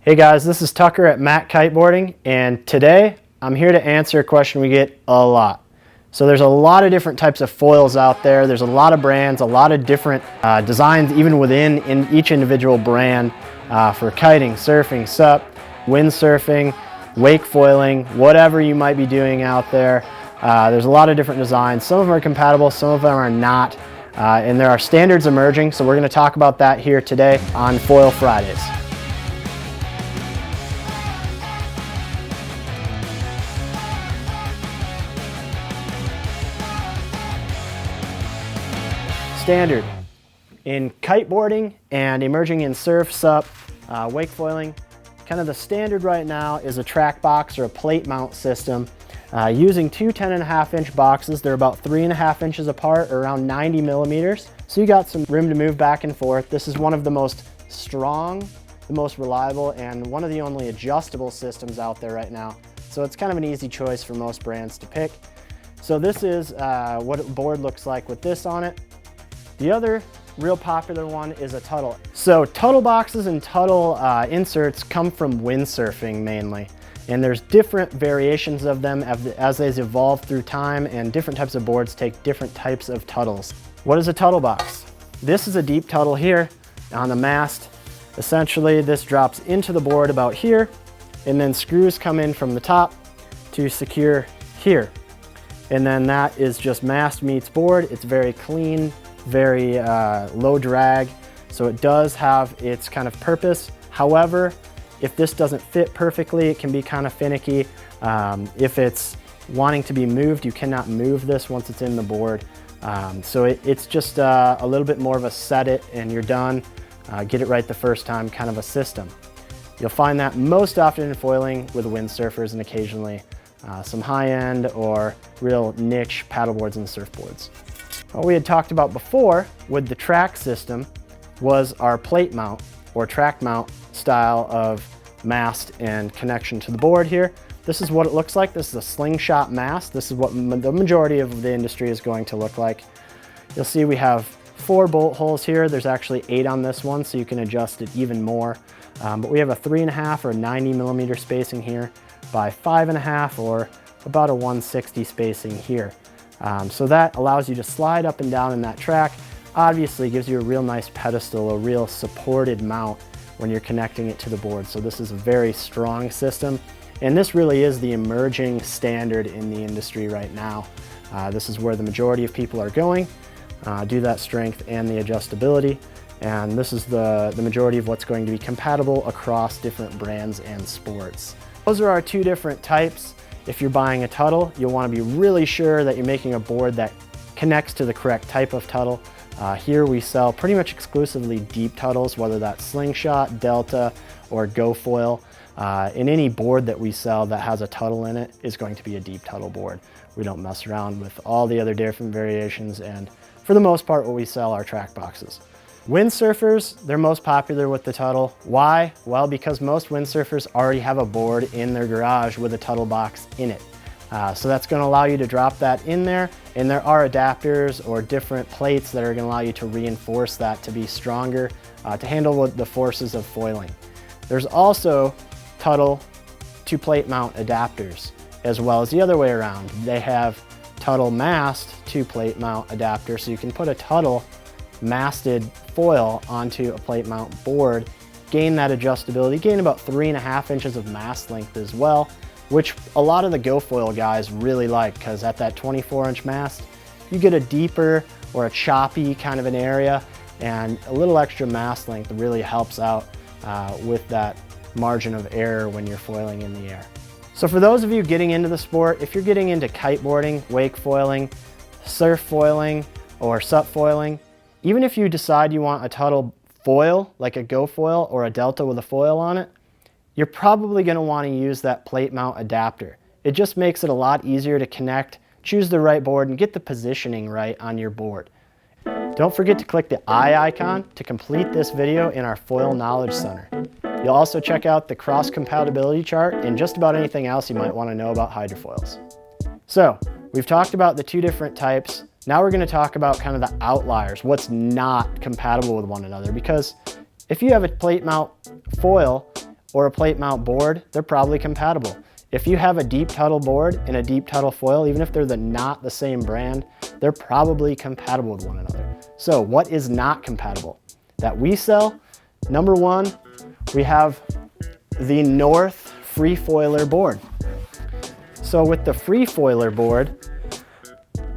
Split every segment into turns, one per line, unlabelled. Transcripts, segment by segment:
Hey guys, this is Tucker at Matt Kiteboarding, and today I'm here to answer a question we get a lot. So there's a lot of different types of foils out there. There's a lot of brands, a lot of different designs even within each individual brand for kiting, surfing, sup, windsurfing, wake foiling, whatever you might be doing out there. There's a lot of different designs. Some of them are compatible, some of them are not, and there are standards emerging, so we're going to talk about that here today on Foil Fridays. Standard in kiteboarding and emerging in surf, sup, wake foiling. Kind of the standard right now is a track box or a plate mount system using two 10.5-inch boxes. They're about 3.5 inches apart, or around 90 millimeters. So you got some room to move back and forth. This is one of the most strong, the most reliable, and one of the only adjustable systems out there right now. So it's kind of an easy choice for most brands to pick. So this is what a board looks like with this on it. The other real popular one is a Tuttle. So Tuttle boxes and Tuttle inserts come from windsurfing mainly. And there's different variations of them as they evolve through time, and different types of boards take different types of Tuttles. What is a Tuttle box? This is a deep Tuttle here on the mast. Essentially, this drops into the board about here, and then screws come in from the top to secure here. And then that is just mast meets board. It's very clean, very low drag, so it does have its kind of purpose. However, if this doesn't fit perfectly, it can be kind of finicky. If it's wanting to be moved, you cannot move this once it's in the board. So it's just a little bit more of a set it and you're done, get it right the first time kind of a system. You'll find that most often in foiling with windsurfers and occasionally some high-end or real niche paddleboards and surfboards. What we had talked about before with the track system was our plate mount or track mount style of mast and connection to the board here. This is what it looks like. This is a Slingshot Mast. This is what the majority of the industry is going to look like. You'll see we have 4 bolt holes here. There's actually 8 on this one, so you can adjust it even more. But we have a 3.5 or 90 millimeter spacing here by 5.5 or about a 160 spacing here. So that allows you to slide up and down in that track. Obviously gives you a real nice pedestal, a real supported mount when you're connecting it to the board. So this is a very strong system, and this really is the emerging standard in the industry right now. This is where the majority of people are going, do that strength and the adjustability, and this is the majority of what's going to be compatible across different brands and sports. Those are our 2 different types. If you're buying a Tuttle, you'll want to be really sure that you're making a board that connects to the correct type of Tuttle. Here we sell pretty much exclusively deep Tuttles, whether that's Slingshot, Delta, or Go Foil. In any board that we sell that has a Tuttle in it is going to be a deep Tuttle board. We don't mess around with all the other different variations, and for the most part what we sell are track boxes. Windsurfers, they're most popular with the Tuttle. Why? Well, because most windsurfers already have a board in their garage with a Tuttle box in it. So that's going to allow you to drop that in there, and there are adapters or different plates that are going to allow you to reinforce that to be stronger, to handle the forces of foiling. There's also Tuttle to plate mount adapters, as well as the other way around. They have Tuttle mast to plate mount adapter, so you can put a Tuttle masted foil onto a plate mount board, gain that adjustability, gain about 3.5 inches of mast length as well, which a lot of the Go Foil guys really like, because at that 24-inch mast, you get a deeper or a choppy kind of an area, and a little extra mast length really helps out with that margin of error when you're foiling in the air. So for those of you getting into the sport, if you're getting into kiteboarding, wake foiling, surf foiling, or sup foiling, even if you decide you want a Tuttle foil, like a Go Foil or a Delta with a foil on it, you're probably going to want to use that plate mount adapter. It just makes it a lot easier to connect, choose the right board, and get the positioning right on your board. Don't forget to click the eye icon to complete this video in our Foil Knowledge Center. You'll also check out the cross-compatibility chart and just about anything else you might want to know about hydrofoils. So, we've talked about the 2 different types. Now we're going to talk about kind of the outliers, what's not compatible with one another, because if you have a plate mount foil or a plate mount board, they're probably compatible. If you have a deep tuttle board and a deep tuttle foil, even if they're not the same brand, they're probably compatible with one another. So what is not compatible that we sell? Number one, we have the North Free Foiler board. So with the Free Foiler board,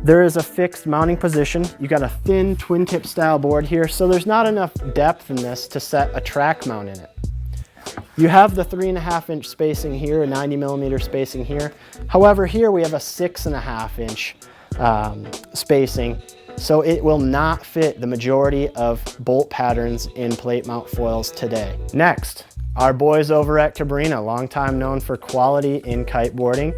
there is a fixed mounting position. You got a thin twin tip style board here, so there's not enough depth in this to set a track mount in it. You have the 3.5 inch spacing here, a 90 millimeter spacing here. However, here we have a 6.5 inch spacing, so it will not fit the majority of bolt patterns in plate mount foils today. Next, our boys over at Cabrini, longtime known for quality in kiteboarding.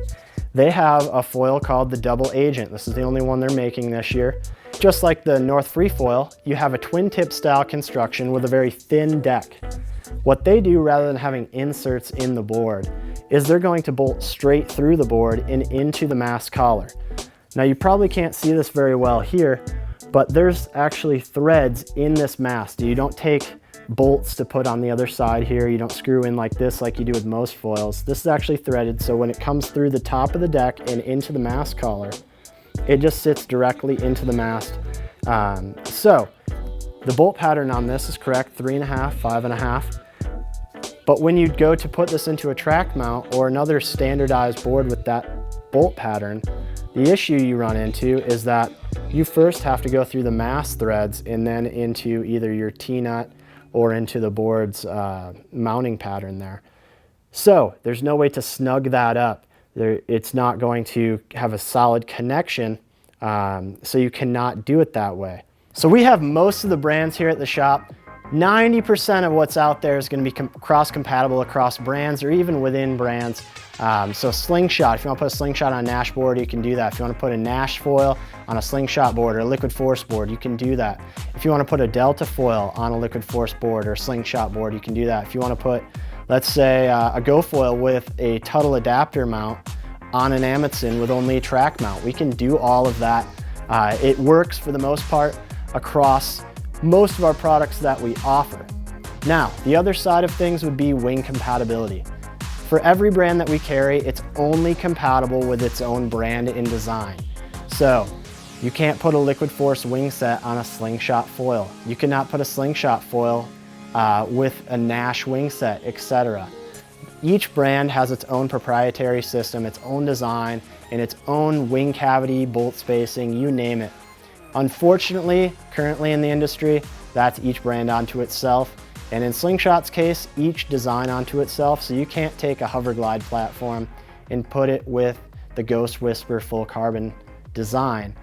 They have a foil called the Double Agent. This is the only one they're making this year. Just like the North Free Foil, you have a twin tip style construction with a very thin deck. What they do, rather than having inserts in the board, is they're going to bolt straight through the board and into the mast collar. Now you probably can't see this very well here, but there's actually threads in this mast. You don't take bolts to put on the other side here. You don't screw in like this like you do with most foils. This is actually threaded, so when it comes through the top of the deck and into the mast collar, it just sits directly into the mast. So the bolt pattern on this is correct, 3.5, 5.5. But when you go to put this into a track mount or another standardized board with that bolt pattern, the issue you run into is that you first have to go through the mast threads and then into either your T-nut or into the board's mounting pattern there. So there's no way to snug that up. It's not going to have a solid connection, so you cannot do it that way. So we have most of the brands here at the shop. 90% of what's out there is going to be cross-compatible across brands or even within brands. So Slingshot, if you want to put a Slingshot on a Nash board, you can do that. If you want to put a Nash foil on a Slingshot board or a liquid force board, you can do that. If you want to put a Delta foil on a liquid force board or Slingshot board, you can do that. If you want to put, let's say, a Go foil with a Tuttle adapter mount on an Amundsen with only a track mount, we can do all of that. It works for the most part across most of our products that we offer. Now, the other side of things would be wing compatibility. For every brand that we carry, it's only compatible with its own brand and design. So you can't put a liquid force wing set on a Slingshot foil. You cannot put a Slingshot foil with a Nash wing set, etc. Each brand has its own proprietary system, its own design, and its own wing cavity, bolt spacing, you name it. Unfortunately, currently in the industry, that's each brand onto itself. And in Slingshot's case, each design onto itself, so you can't take a Hoverglide platform and put it with the Ghost Whisper full carbon design.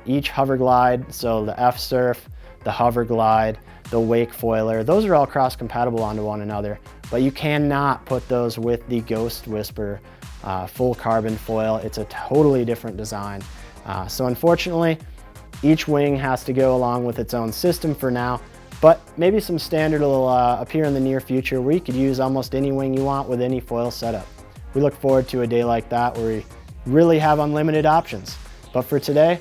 Each Hoverglide, so the F-Surf, the Hoverglide, the Wake Foiler, those are all cross-compatible onto one another, but you cannot put those with the Ghost Whisper full carbon foil. It's a totally different design. So unfortunately, each wing has to go along with its own system for now, but maybe some standard will appear in the near future where you could use almost any wing you want with any foil setup. We look forward to a day like that where we really have unlimited options. But for today,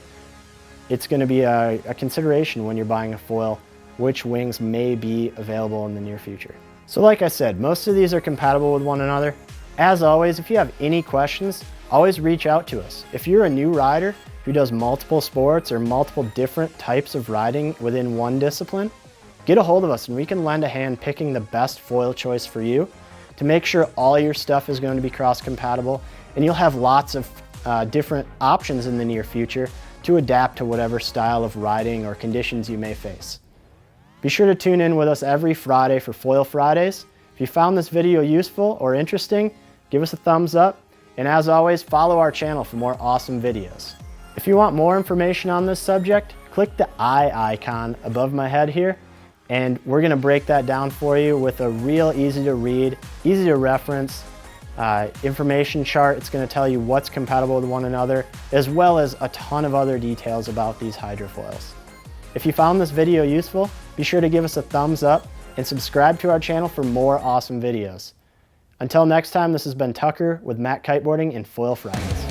it's going to be a consideration when you're buying a foil, which wings may be available in the near future. So like I said, most of these are compatible with one another. As always, if you have any questions, always reach out to us. If you're a new rider who does multiple sports or multiple different types of riding within one discipline, get a hold of us and we can lend a hand picking the best foil choice for you to make sure all your stuff is going to be cross-compatible, and you'll have lots of different options in the near future to adapt to whatever style of riding or conditions you may face. Be sure to tune in with us every Friday for Foil Fridays. If you found this video useful or interesting, give us a thumbs up, and as always, follow our channel for more awesome videos. If you want more information on this subject, click the eye icon above my head here, and we're going to break that down for you with a real easy to read, easy to reference information chart. It's going to tell you what's compatible with one another, as well as a ton of other details about these hydrofoils. If you found this video useful, be sure to give us a thumbs up and subscribe to our channel for more awesome videos. Until next time, this has been Tucker with Matt Kiteboarding and Foil Fridays.